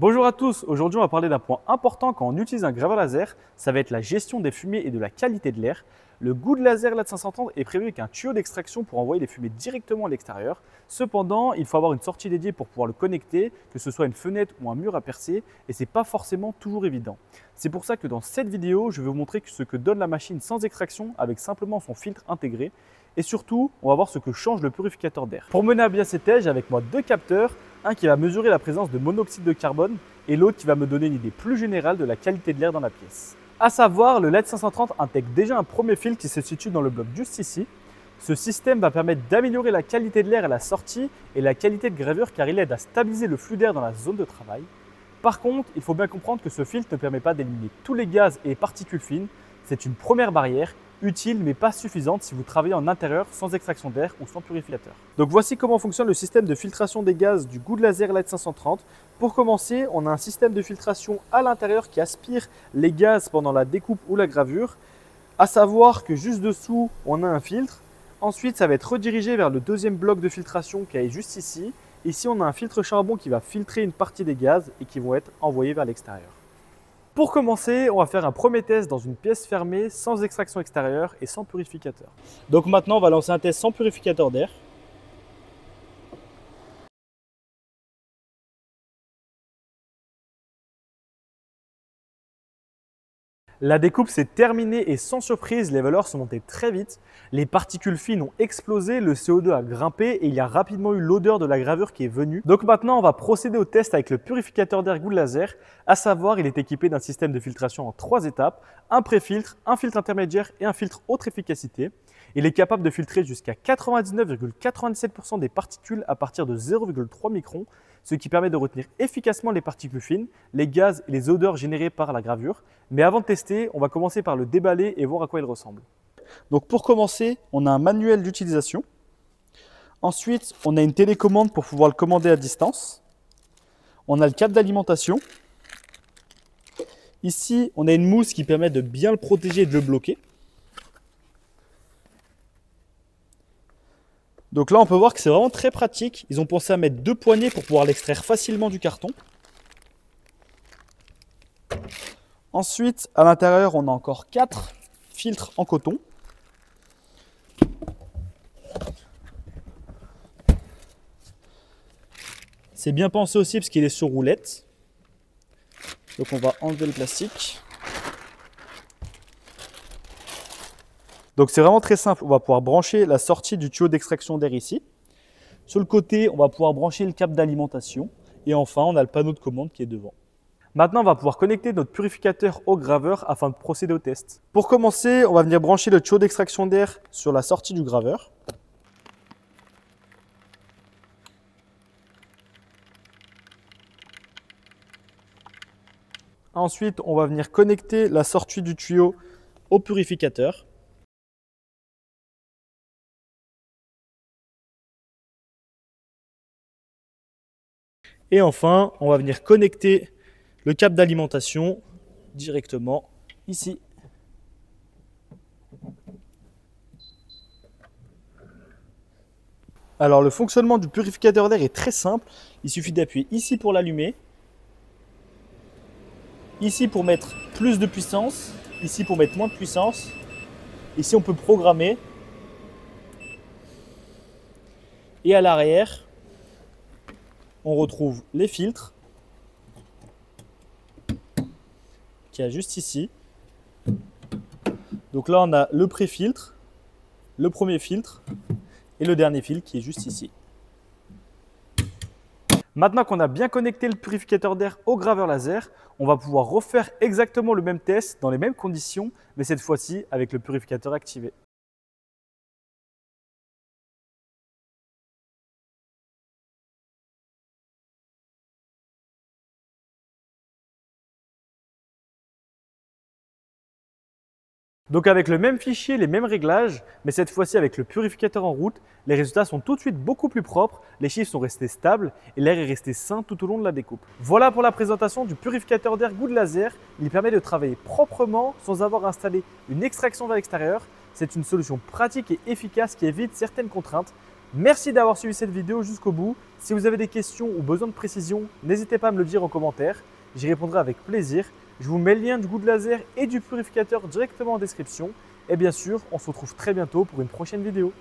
Bonjour à tous, aujourd'hui on va parler d'un point important quand on utilise un graveur laser, ça va être la gestion des fumées et de la qualité de l'air. Le Good Laser LED 530 est prévu avec un tuyau d'extraction pour envoyer les fumées directement à l'extérieur. Cependant, il faut avoir une sortie dédiée pour pouvoir le connecter, que ce soit une fenêtre ou un mur à percer, et ce n'est pas forcément toujours évident. C'est pour ça que dans cette vidéo, je vais vous montrer ce que donne la machine sans extraction avec simplement son filtre intégré. Et surtout, on va voir ce que change le purificateur d'air. Pour mener à bien ces tests, j'ai avec moi deux capteurs, un qui va mesurer la présence de monoxyde de carbone et l'autre qui va me donner une idée plus générale de la qualité de l'air dans la pièce. A savoir, le LED 530 intègre déjà un premier filtre qui se situe dans le bloc juste ici. Ce système va permettre d'améliorer la qualité de l'air à la sortie et la qualité de gravure car il aide à stabiliser le flux d'air dans la zone de travail. Par contre, il faut bien comprendre que ce filtre ne permet pas d'éliminer tous les gaz et les particules fines. C'est une première barrière, utile mais pas suffisante si vous travaillez en intérieur sans extraction d'air ou sans purificateur. Donc voici comment fonctionne le système de filtration des gaz du Good Laser LED 530. Pour commencer, on a un système de filtration à l'intérieur qui aspire les gaz pendant la découpe ou la gravure. À savoir que juste dessous, on a un filtre. Ensuite, ça va être redirigé vers le deuxième bloc de filtration qui est juste ici. Ici, on a un filtre charbon qui va filtrer une partie des gaz et qui vont être envoyés vers l'extérieur. Pour commencer, on va faire un premier test dans une pièce fermée, sans extraction extérieure et sans purificateur. Donc maintenant, on va lancer un test sans purificateur d'air. La découpe s'est terminée et sans surprise, les valeurs sont montées très vite. Les particules fines ont explosé, le CO2 a grimpé et il y a rapidement eu l'odeur de la gravure qui est venue. Donc maintenant, on va procéder au test avec le purificateur d'air Good Laser. À savoir, il est équipé d'un système de filtration en 3 étapes, un pré-filtre, un filtre intermédiaire et un filtre haute efficacité. Il est capable de filtrer jusqu'à 99,97% des particules à partir de 0,3 microns, ce qui permet de retenir efficacement les particules fines, les gaz et les odeurs générées par la gravure. Mais avant de tester, on va commencer par le déballer et voir à quoi il ressemble. Donc pour commencer, on a un manuel d'utilisation. Ensuite, on a une télécommande pour pouvoir le commander à distance. On a le câble d'alimentation. Ici, on a une mousse qui permet de bien le protéger et de le bloquer. Donc là, on peut voir que c'est vraiment très pratique. Ils ont pensé à mettre 2 poignées pour pouvoir l'extraire facilement du carton. Ensuite, à l'intérieur, on a encore 4 filtres en coton. C'est bien pensé aussi parce qu'il est sur roulette. Donc on va enlever le plastique. Donc c'est vraiment très simple, on va pouvoir brancher la sortie du tuyau d'extraction d'air ici. Sur le côté, on va pouvoir brancher le câble d'alimentation. Et enfin, on a le panneau de commande qui est devant. Maintenant, on va pouvoir connecter notre purificateur au graveur afin de procéder au test. Pour commencer, on va venir brancher le tuyau d'extraction d'air sur la sortie du graveur. Ensuite, on va venir connecter la sortie du tuyau au purificateur. Et enfin, on va venir connecter le câble d'alimentation directement ici. Alors le fonctionnement du purificateur d'air est très simple. Il suffit d'appuyer ici pour l'allumer, ici pour mettre plus de puissance, ici pour mettre moins de puissance. Ici on peut programmer. Et à l'arrière, on retrouve les filtres qu'il y a juste ici. Donc là, on a le pré-filtre, le premier filtre et le dernier filtre qui est juste ici. Maintenant qu'on a bien connecté le purificateur d'air au graveur laser, on va pouvoir refaire exactement le même test dans les mêmes conditions, mais cette fois-ci avec le purificateur activé. Donc avec le même fichier, les mêmes réglages, mais cette fois-ci avec le purificateur en route, les résultats sont tout de suite beaucoup plus propres, les chiffres sont restés stables et l'air est resté sain tout au long de la découpe. Voilà pour la présentation du purificateur d'air Good Laser. Il permet de travailler proprement sans avoir installé une extraction vers l'extérieur. C'est une solution pratique et efficace qui évite certaines contraintes. Merci d'avoir suivi cette vidéo jusqu'au bout. Si vous avez des questions ou besoin de précision, n'hésitez pas à me le dire en commentaire. J'y répondrai avec plaisir. Je vous mets le lien du Good Laser et du purificateur directement en description. Et bien sûr, on se retrouve très bientôt pour une prochaine vidéo.